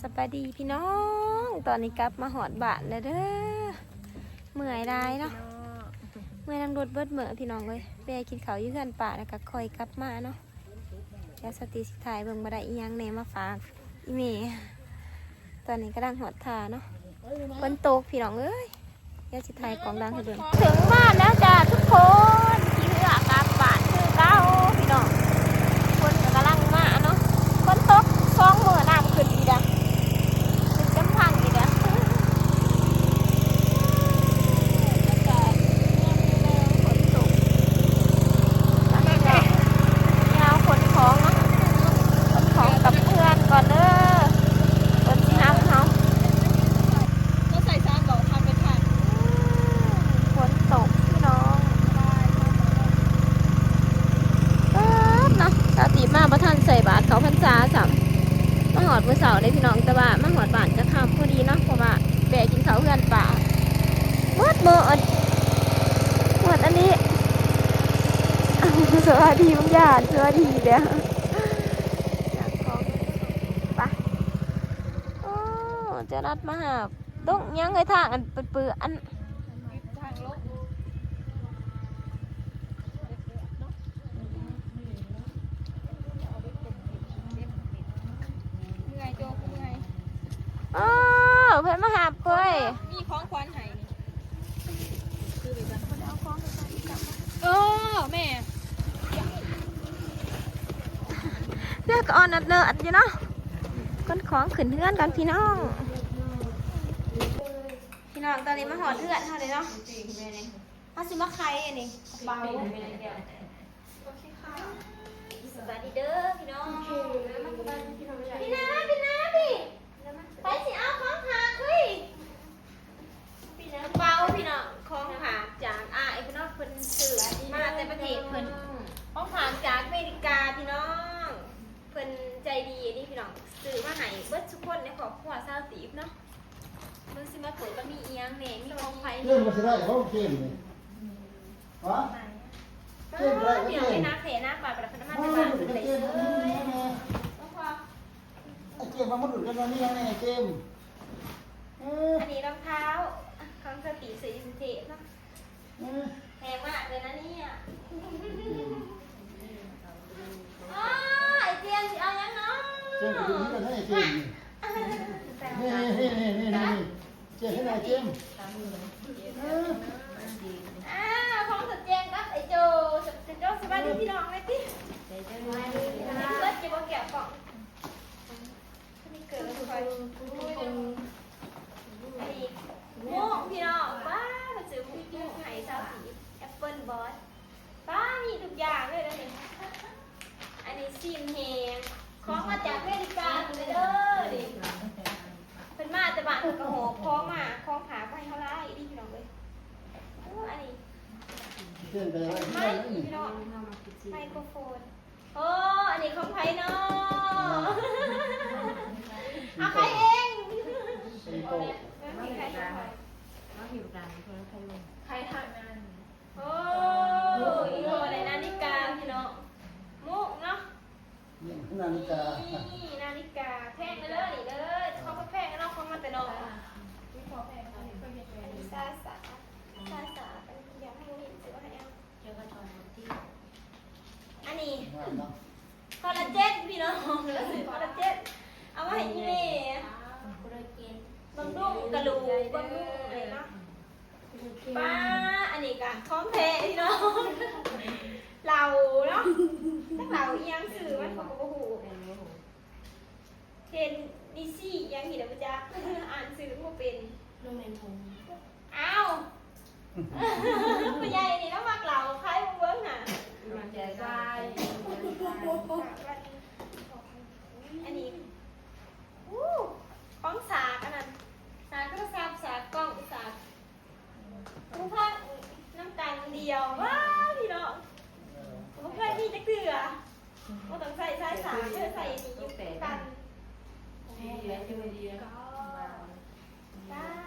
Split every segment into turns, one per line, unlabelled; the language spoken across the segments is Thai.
สวัสดีพี่น้องตอนนี้กลับมาหอดบ้านแล้วเด้อเมื่อยได้เนาะเมื่อยนั่งรถเบิดเหมื่อพี่น้องเลยไปกินข้าวยืนป่าแล้วก็คอยกลับมาเนาะแล้วสติสิถ่ายเบิ่งบ่ได้อีหยังแหน่มาฝากอีเมตอนนี้กำลังหอดทาเนาะฝนตกพี่น้องเอ้ยแล้วสิถ่ายกองดังให้เบิ่งถึงบ้านแล้วจ้าทุกคนที่เรือกลับบ้านคือเก้าพี่น้องคนก็กำลังมาเนาะฝนตก2 มื้อน้ำขึ้นอีกแล้วเป็นจำพังอีกแล้วก่อนเด้อรถที่ห้ามเขาก็ใส่ซานบอกทำเป็นผ่านฝนตกพี่น้องเนาะสาวตีมาประทานใส่บาทเขาพรรษาสามมาหอดมือเสาได้พี่น้องแต่ว่ามาหอดบาทจะทำพอดีเนาะเพราะว่าแบกกินเขาเพื่อนป่าหมดอันนี้สวัสดีมึงญาติสวัสดีเด้อจะรัดมาหาต้องยังไงทางอันเปื้ออันทางลบเมื่อยโจเมื่อยเพื่อนมาหาเพื่อนมีคล้องควันไห้คือไปกันคนเอาคล้องไปจับแม่เลือกอ่อนนัดเลิศอยู่เนาะก้นของขึ้นเพื่อนกันพี่น้องตอนนี้มาหอดเลือดเท่าเลยเนาะมาซื้อมาไข่อันนี้เบาสวัสดีเด้อพี่น้องพี่น้าไปสิเอาของหาคุยเบาพี่น้องของหาจากพี่น้องเพิ่นซื้อมาแต่ประเทศเพิ่นของหาจากอเมริกาพี่น้องเพิ่นใจดีนี่พี่น้องซื้อมาให้เบิดทุกคนในครอบครัวชาวตีบเนาะมึงสิมาเปิดก็มีเอียงเนี่ยมีของไฟ
เรื่องมันจะได้เขาเกมเนี่ยวะ
เดี๋ยวไปนักเทนักปลาประดับน้ำมันจะมาเลย
ไอเกมมันดุดกันวันนี้ยังไงเกม
อันนี้รองเท้าของสติสีสินเทปเนาะแพงมากเลยนะเนี่ยไอเจียนสิเอายังเนาะ
เกมดูนี่กันให้เกมนี่เจ๊ให้ไหนเกม
ของสเจงกับไอโจสบายดีพี่น้องไหมพี่เลิศจะบอกแกะกล่องนี่เกิดอะไรอันนี้ม่วงพี่น้องว้ามาซื้อม่วงไห่ซาสีแอปเปิลบอสป้ามีทุกอย่างเลยนะนี่อันนี้ซีมแฮงของมาจากอเมริกาเลยเด้อดิเป็นมาแต่บ้านกระโหกคล้องมาคล้องขาไปเท่าไรดิพี่น้องเลยอันนี้ไม่พี่น้องไมโครโฟนอันนี้ของใครเนาะเอาใครเองใครทำงานอีโรอะไรนาฬิกาพี่น้องมุกเนาะ
นาฬิกา
นาฬิกาแพงเลยเลยเขาก็แพงเนาะเขามาแต่นอกซาสาเป็นอย่างให้เห็นซื้อให้เอาอันนี้คอลลาเจนพี่น้องคอลลาเจนเอามาให้อีเล่บำรุงกระดูกบำรุงอะไรเนาะป้าอันนี้ก็ของแท้พี่น้องเราเนาะถ้าเรายังสื่อมันก็โอ้โหเทนดิซี่ยังเห็นแล้วจ้าอ่านสื่อมันเป็นอ้าวคุณยายนี่ต้องมักเหล่าใครมึงเบิ้งหะอันนี้ของสากอันนั้นสากก็สากกล้องสากทุกท่านน้ำตาลเดียวว้าพี่น้องผมเคยมีจะเกลือก็ต้องใส่สากเพื่อใส่นี่ยุบกัน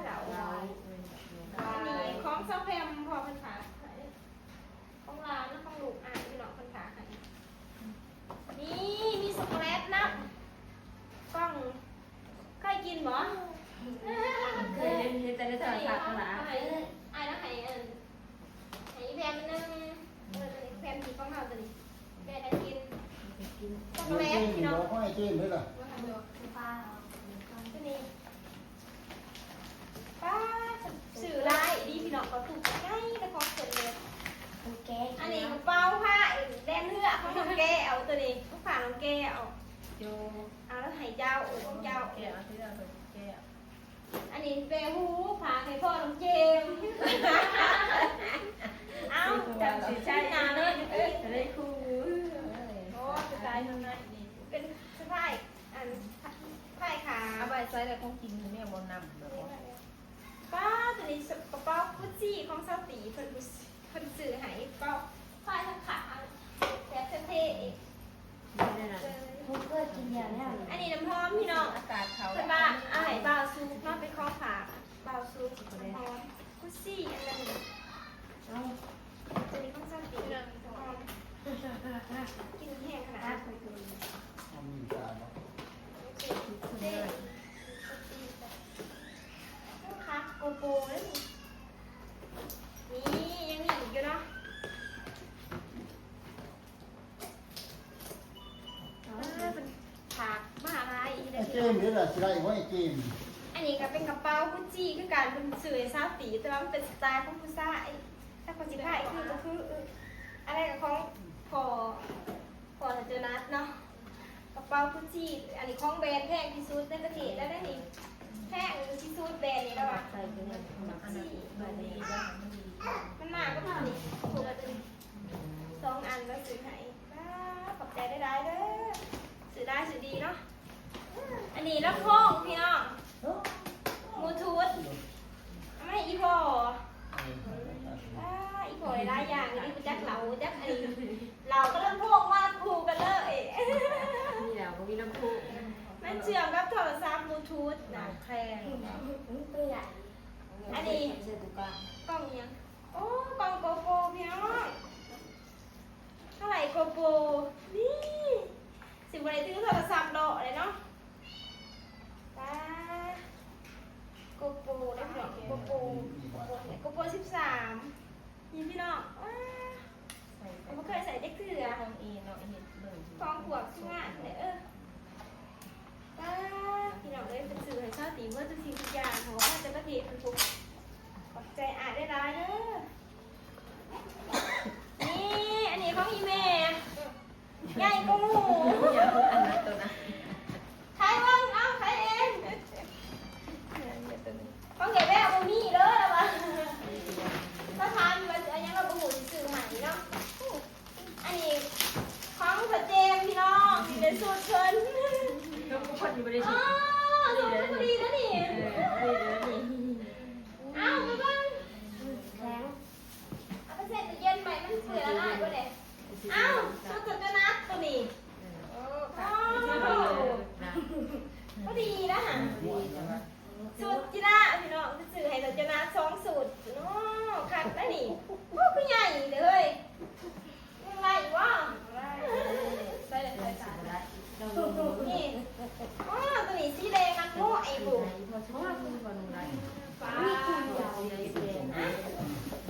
เหล่าอันนี้ของเซาแพมพอเป็นขาของร้านนะของลูกพี่น้องเป็นขานี่มีช็อกโกแลตนะกล้อง กินบ่เคยเห็นแต่ในโทรศัพท์นั่นล่ะไอ้แล้วให้แพมนึงแพมสีของเฮาตัวนี้แพมได้กินช็อกโกแลตพี่น้อง
บอกให้เจมเลยล่ะ
ป้าตัวนี้ป้าสื่อลายดีพี่น้องก็ถูกง่ายแต่ของเสร็จเลยอันนี้กระเป๋าผ้าแดงเลือของน้องแก้วตัวนี้ลูกผ่าน้องแก้วเอาแล้วให้เจ้าของเจ้าอันนี้เปหูผ่าให้พ่อน้องเจมเอาจับสีใช่นาเลยได้คู่โอ้จะตายทำไมเป็นสะพายอันพายขา
เอาไปใส่แล้วต้องกินเนี่ยบนน้ำแบบว่า
ป้าตัวนี้กระเป๋ากุชชี่ของซาตีเพิ่นซื้อให้เป๋าพายทั้งขาแบบเท่ๆ
ทุกเพื่อกินอย่างนี้
อันนี้น้ำหอมพี่น้อง
อากาศเขา
เพิ่นว่าเอาให้บ่าวซุปมาเป็นข้อผ่าบ่าวซุปน้ำหอมกุชชี่อันนั้นตัวนี้ของซาตีน้ำหอมกินแห้งขนาดนั้น
ทำมีการเนาะ
เด้ค่ะโกโปรเลยนี่ยังมีอีกอยู่เนาะเป็นถากมาอะไรอีก
ไอ้
ได้
เจ
ที่
มเลยล่ะสิได้ว่าไอ้เจม
อันนี้ก็เป็นกระเป๋ากุชชี่คือการเป็นสื่อซาตีแต่ว่ามันเป็นสไตล์ของผู้ชายถ้าคนจีบไทยคือก็คืออะไรกับของพอเจอนัดเนาะกระเป๋ากุชชี่อันนี้ของแบรนด์แพงที่สุดในประเทศแล้วได้นี่แพงที่สุดแบรนด์นี้แล้วอ่ะ
ใส่เป็นแบบนี้แบบนี้ได้ไม่ดี
มันหนาก็พอนี่ถูกแล้วจะสองอันแล้วซื้อให้ขอบใจได้ได้เด้อซื้อได้ซื้อดีเนาะอันนี้ลำโพงพี่น้องบลูทูธไม่อีพออีพอหลายอย่างนี่คือจักเหลาจักอันนี้เราก็ลำโพงมาคู่กันเลย
นี่แล้วก็มีน้ำพุ
มันเชื่อมกับโทรศัพท์บลูทูธนะ
แข็ง
อันนี้
เสื้อตุกะ
กล่องยังโอ้กล่องโกโปรพี่น้องเท่าไหร่โกโปรนี่สิบวันนี้ซื้อโทรศัพท์ดอกเลยเนาะป้าโกโปรได้พี่น้องโกโปรโกโปร13นี่พี่น้องว้า
ใส่
ผมเคยใส่ได้เกลือ
ทองเอ็นเนาะเห็ดเลย
ฟองขวดสุงานเลยป้าพี่น้องเลยเป็นสื่อให้ชาวตีเมื่อทุกสิ่งทุกอย่างของว่าจะประเทศมันทุกขอบใจอ่านได้ร้ายเด้อนี่อันนี้ของอีเมย์ใหญ่กว่าหมู
อย่าพูดอันนั้นตัวนะ
ใครว่างเอาใครเองของเก็บแม่เอามีเด้อแล้ววะถ้าทานมันอันนี้เราบุ๋มสื่อใหม่เนาะอันนี้ของสเจมพี่น้องเป็นสูตรเชิญ
ก็คนอยู่บริ
อ๋
ษั
อ
ท
สมพอดีแล้วนี่ เอาไปบ้าง
แข็ง
เอาไปเสร็จเย็นใหม่มันเปื่อยแล้วได้ก็เลยเอาชุดจะนัดตัวนี้พอดีนะฮะสูตรจีน่าพี่น้องสื่อให้เราจะนัด2สูตรเนาะขัดได้นี่โอ้คือใหญ่เลยยังไงวะใส่เลยใส่จานนี่อ๋อตัวนี้สีแดงมันโง่ไอ้บุ๋ม
พอชอบคุณคนไร
ป้า
ใหญ่เป็น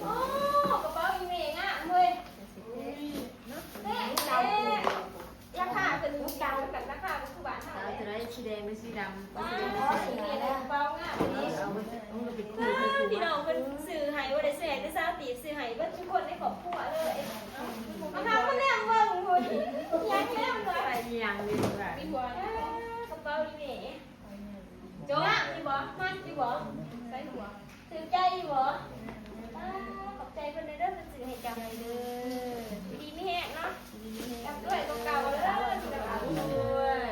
โอ้กระเป๋าอีเมงอ่ะเฮ้ยเอ๊ะราคาเป็นเก่ากับราคาเป็นคู่บ้านเท่าไหร่
จะได้สีแดงไม่สีดำก็
ป้า
สีแดง
สีเมงกระเป๋าง่ะวันนี้
เอาไปเอาไปคู่
พี่น้องเป็นสื่อหายว่าได้แสดงได้ทราบตีสื่อหายว่าทุกคนได้ขอบคู่เลยมาทำมาแนมเบิ้งคุณยังแนมเลย
ไปยังดีกว่า
มีหัวกระเป๋าอีเมงโจ้มีบ่มันมีบ่ใส่หัวถือใจบ่ขอบใจคนในเรื่องเป็นสื่อให้จำเลยเด้อดีไม่แห้งเนาะจำด้วยเก่าๆแล้วจำด้วย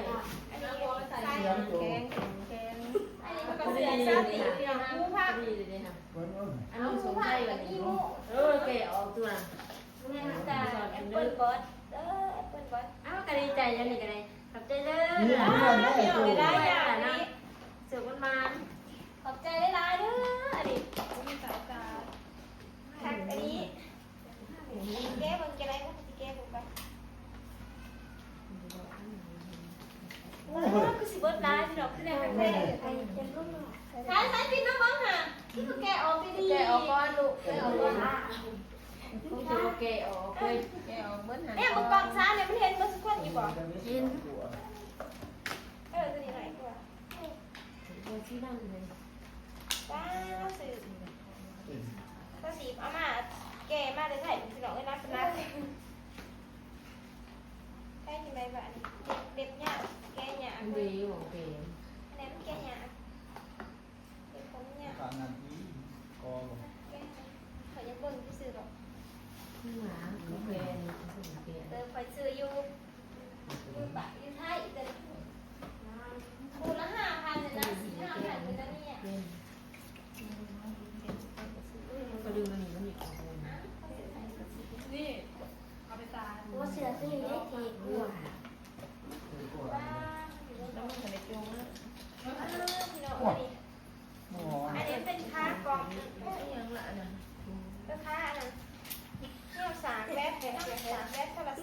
อันนี้ใส่แข็งแข็งอันนี้มันก็เสือซาติพี่น้องผู้ภาค
ดีเลยค่ะ
เพิ่นเอิ้น
อันนี้สนใจแบบนี้เกะออกตัว
เนี่ยแต่แอปเปิลบอสแอปเปิลบอส
อ้าวกระดีใจยังนี่กระดีขอบใจเลย
นี่เพื่อนได้
พี่น้อง
ตัว
ได้อย่างนี้
เสือมันมา
ขอบใจได้หลายเด้ออันนี้มีสาวกาทักอันนี้แก้บังแกอะไรก็แก้บังไปโอ้ยคือสิเบิร์ดได้พี่น้องคือแนวแบบ ใช้ปิดน้ำบ้างค่ะที่เขาแกะออกไปดีแกะออกก่อนลูกแกะออกก่อน
กูจะมาแกะออกเลยแกะออกเบิ้ลหัน
เนี่ยมึงกองซ้าเนี่ยมันเห็นมันสักคนอยู่บ่
กิน
ตัวนี้หน่อยกว่า
โดยที่นั่นเลย
ว้าวสื่อก็สีเอามาแกะมาเลยใส่สิน้องเอ้ยนักเป็นนักใช่ที่ไหนบ้านเด็บเนี่ยแกะเนี่ย
มันดีของแก
อันนี้มันแกะเนี่ยเด็บผมเนี่ย
การงานที่กอง
แกะเขายังเบิ่งที่สื่อหรอก
ที่หมาของแกนี่ของแก
คอยซื้ออยู่ปะอยู่ไทยแต่คูละ5,000เลยนะ4-5,000เลยนะเนี่ย
ก็ดูมันมันอีกของ
นี่เอาไปตา
ตัวเสือซื้อได้ทีกู
บ้า
แล้วมันจะไปจงแล้ว
พี่น้องอันนี้เป็นค้ากล่อง
ยังละนะ
ก็ค้าอันนั้นเที่ยวสามแป๊บโทร
ที่
ศั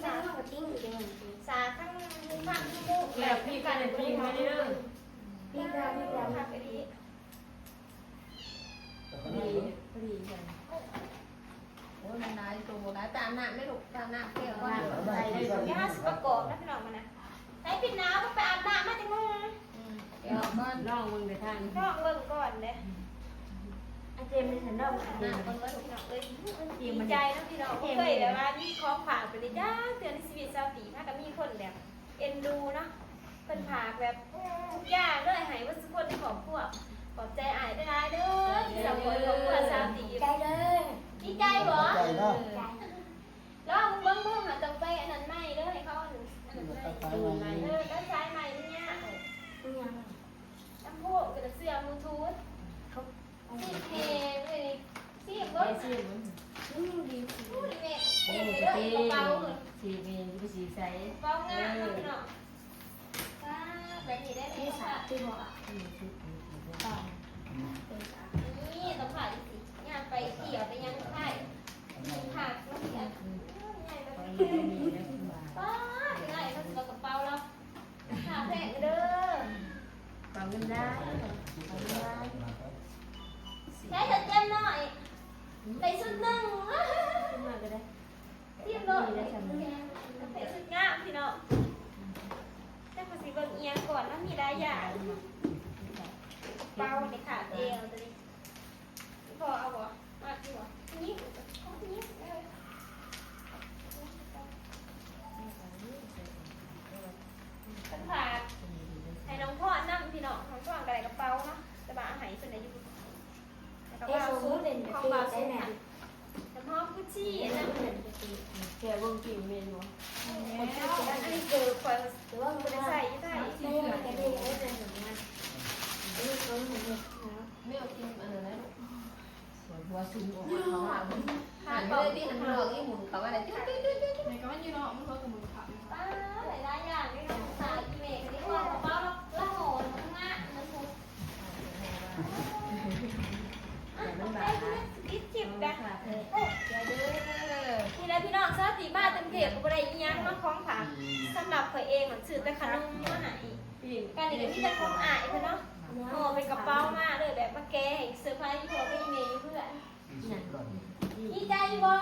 นั่
พ
ง
ท์
มาติ้งอยู่เลย
สาทั้งมุ้งข้างทั้งมุ้ง
แบบพี่กันพี่ไม่ได้เรื่อง
พี่ดาวพี่ดาวค่ะไปดี
ดีดีกันโอ้ยมันได้ตัวได้ตามหน้าไม่ถูกตามหน้าเกี่ยวว่าใส่ได้
แค่50ประกอบนะพี่น้องมันนะใช้ปิดน้ำมันไปอาบน้ำมาจังเลย
เดี๋ยวก็ลองมึงไปทาง
นอกเบิ่งก่อนเลย
อาเจมเป็นฉันดอก
หน้าเบิ่งพี่น้องเลยดีใจนะพี่น้องเคยแต่ว่านี่ของผ่านไปเลยจ้าเตือนในชีวิตชาวตีถ้าก็มีคนแบบเอ็นดูเนาะเป็นผากแบบทุกอย่างเลยหายว่าทุกคนในครอบครัวขอบใจอายได้เด้อที่สำคัญครอบครัวชาวตี
ใจเลย
ดีใจบ่
ใจเนาะ
ใจ
แล้วมึงเบิ่งหาตังไปอันนั้นใหม่เด้อให้เขาอันนั้นใหม่ก็ใช้ใหม่เนี่ย
นี่ยัง
น้ำพุกับเสื้อบลูทูธสีเพลงเลยสี
ไอ้
เบิ้ล
ซีมัน
นี่ดี
พูดเลย
โอ้
เปลี่ยน
ย
ไป
ตี
เลยเบาๆเลย
สีเมียนสีใส
เบางามพี่น้องแบบนี้ได้ไหม
ที่สา
คะ
ที่บอกอ่ะ
นี่ต้องผ่านสิงานไปเที่ยวไปยังไทยผักแล้วเนี่ยง่ายแบบนี้ป้าง่ายเขาจะกระเป๋าแล้วหาแพงเด้อ
ฟังกันได้
ใช้ถัดเต็มหน่อยใส่ชุดหนึ่ง
ขึ้นมาก็ได้
เทียบเลยใส่ชุดงามพี่น้องแต่ภาษีเบิ่งเอียงก่อนแล้วมีได้อย่างเป้าในขาเอวตัวนี้พอเอาบ่มาดีบ่ยิ้มยิ้มเป็นผาให้น้องพ่อนั่งพี่น้องน้องพ่อกระไรกระเป๋าเนาะจะมาอาหารส่วนไหนอยู่กระ
เอ๊ะ
เป๋า
สู
สู
ง
ง
เป็น
ของ
ตี
เบา
ได้
สูง
ไหม
น้ำหอมกุชชี่อันนั้น
แกวงกิ่งเมนวะ
อันนี้คือคอย
หรือว่ามัน
ไม่ได้
ใส่
ใส่ยี่ได้
ไม่ยังแกได้ยังไม่เป็นแบบนั้นนี่เขาเหมือนเด็กนะ
ไม่เอากินอะไรนะสวยหัวซุ่มออกมาเขาอ่ะหันเลยที่หันหลอกที่หมุนเขาอะไรจุ๊ดจุ๊ดจุ๊ดจุ๊ด
ป้าหลายอย่างนี่น้องสาวอีเมย์นี่ก็กระเป๋าละโหนข้างหน้ามันถูกคิดจิบนะนี่แหละพี่น้องซาตีบ้านเต็มเพียบกับอะไรอีหยังมาคล้องขาสำหรับข่อยเองเหมือนซื้อแต่ขนมมาให้การนี่ก็ที่จะของอายเพื่อนเนาะโอ้เป็นกระเป๋ามาเลยแบบมาแกให้เซอร์ไพรส์พอไปอีเมย์เพื่อนดีใจบ่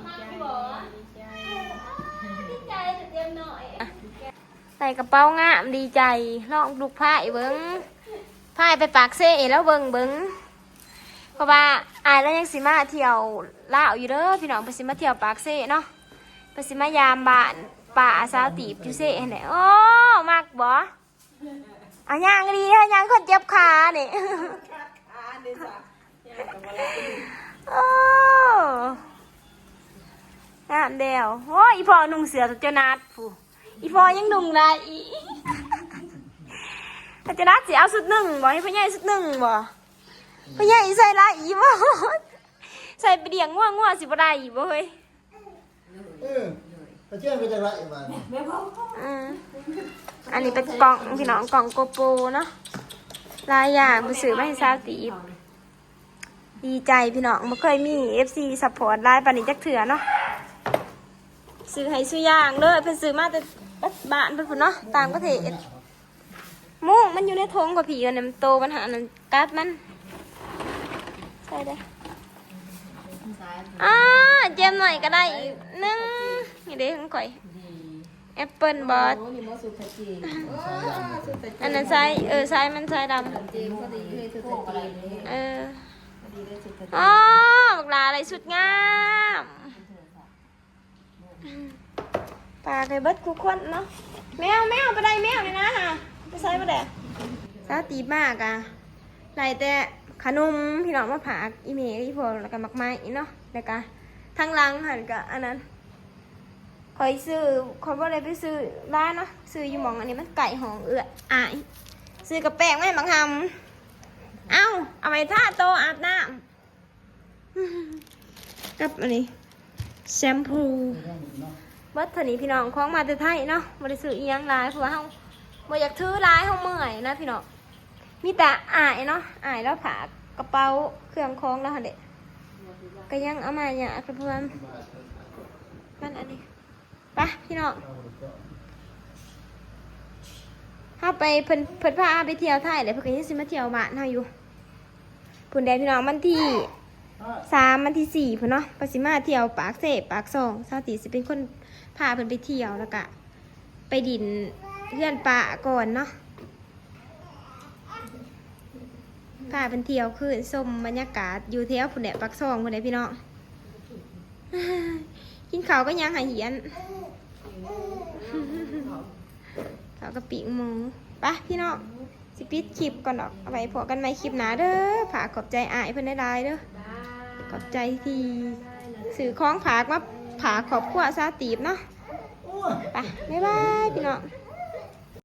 มากบ่ดีใจแต่เตรียมหน่อยใส่กระเป๋างามดีใจลองลูกพายเบิ้งพายไปปากเซ่แล้วเบิ้งเพราะว่าอายแล้วยังสิมาเที่ยวลาวอยู่เด้อพี่น้องไปสิมาเที่ยวปากเซ่เนาะไปสิมายามบ้านป่าสาวตีบอยู่เซ่ไหนโอ้มากบ่อ่ะย่างดีฮะย่างคนเจ็บขาเนี่ยโอ้งามเดียวโอ้อีพอนุ่งเสือตัวเจ้านัดผู้อีพอยังนุ่งได้อีตัวเจ้านัดสิเอาสุดหนึ่งบ่ให้พ่อใหญ่สุดหนึ่งบ่พ่อใหญ่ใส่ละอีบ่ใส่ไปเดี่ยงง่วงสิบ่ได้อีบ่เฮ้ย
ไปเชื่อมไปจะไรบ้าง
อันนี้เป็นกล่องพี่น้องกล่องโกโปรเนาะหลายอย่างไปซื้อมาให้สาวตีบดีใจพี่น้องไม่เคยมี FC ซัพพอร์ตไลน์ปานนี้จักเถื่อเนาะซื้อให้ซื้อย่างเลยเพิ่นซื้อมาแต่บ้านเพิ่นพุ่นเนาะต่างประเทศ มุ้งมันอยู่ในทงกับผีอันนั้นมันโตปัญหานั้นกัดมันใช่เด้อ
ซ้าย
อ๋อเจมหน่อยก็ได้อีกนึงนี่เด้ของข่อย
ดี
แอปเปิลบอส
โอ้นี่มอสุขจีสุขจี
อันนั้นไซส์ไซส์มันไซส์ด
เจมก็ดีเลยสุขจีเลย
ำ
ดีเลยสุขจี
อ๋อบักลาอะไรสุดงามปลาไก่เบิดคุกคนเนาะแมวไปได้แมวเลยนะฮะไปใส่มาแดดซาตีมากอ่ะไหลแต่ขนมพี่น้องมาผากอีเมย์อีพอแล้วก็มักไม้เนาะแล้วก็ทางหลังหันก็อันนั้นคอยซื้อคอยบ่ได้ไปซื้อร้านเนาะซื้ออยู่หมองอันนี้มันไก่หองเอื้ออายซื้อกระแป้งไม่บางทำเอ้าเอาไปท่าโตอาบน้ำกับอันนี้แชมพูเบิดเท่านี้พี่น้องของมาแต่ไทยเนาะบ่ได้ซื้ออีหยังหลายเพราะว่าเฮาบ่อยากถือหลายเฮาเมื่อยนะพี่น้องมีแต่อายเนาะอายแล้วผากระเป๋าเครื่องของแล้วหั่นเด้ก็ยังเอามาเนี่ยเพื่อนมันอันนี้ไปพี่น้องเฮาไปเพิ่นพาไปเที่ยวไทยเลยเพิ่นก็ยังสิมาเที่ยวบ้านเฮาอยู่พุ่นแดพี่น้องมันที่3วันที่4พุ่นเนาะปสิมาเที่ยวปากเสพปากซองซาติสิเป็นคนพาเพิ่นไปเที่ยวแล้วก็ไปดินเพื่อนป่าก่อนเนาะพาเพิ่นเที่ยวคืนชมบรรยากาศอยู่แถวพุ่นแหละปากซองพุ่นแหละพี่น้อง กินข้าวก็ยังหายเหียนข้าวกะปิหมูไปพี่น้องสิปิดคลิปก่อนดอกเอาไว้พอกันใหม่คลิปหน้าเด้อฝากขอบใจอ้ายเพิ่นได้เด้อขอบใจที่สื่อของฝากมาฝากขอบครัวซาตีบเนาะไปบ๊ายบายพี่น้อง